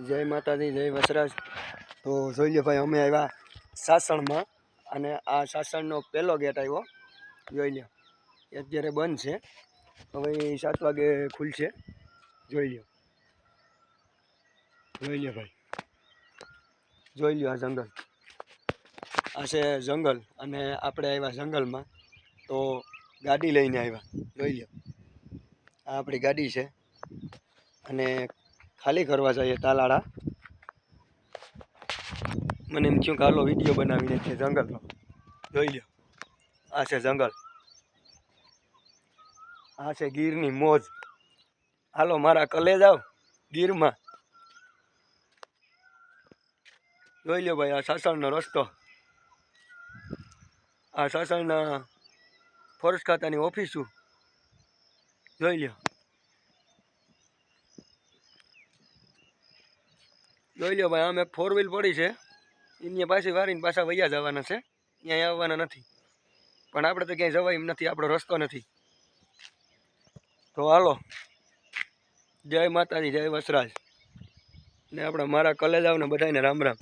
જય માતાજી, જય વસરાજ। તો જોઈ લો ભાઈ, અમે આવ્યા સાસણમાં અને આ સાસણનો પહેલો ગેટ આવ્યો। જોઈ લો, અત્યારે બંધ છે, હવે 7 વાગે ખુલશે। જોઈ લો, જોઈ લો ભાઈ, જોઈ લો આ જંગલ, આ છે જંગલ અને આપણે આવ્યા જંગલમાં। તો ગાડી લઈને આવ્યા। જોઈ લો, આ આપણી ગાડી છે અને ખાલી કરવા જઈએ તાલાળા। મને એમ થયું કે હાલો વિડીયો બનાવીને છે જંગલનો। જોઈ લો, આ છે જંગલ, આ છે ગીરની મોજ। હાલો મારા કલેજ આવ ગીરમાં। જોઈ લો ભાઈ, આ સાસણનો રસ્તો, આ સાસણના ફોરેસ્ટ ખાતાની ઓફિસો। જોઈ લો, જોઈ લો ભાઈ, આમ એક 4 વ્હીલ પડી છે, એને પાછી વારીને પાછા વૈયા જવાના છે, ક્યાંય આવવાના નથી। પણ આપણે તો ક્યાંય જવાય એમ નથી, આપણો રસ્તો નથી। તો હાલો, જય માતાજી, જય વસરાજ ને આપણા મારા કલેજાઓને બધાને રામ રામ।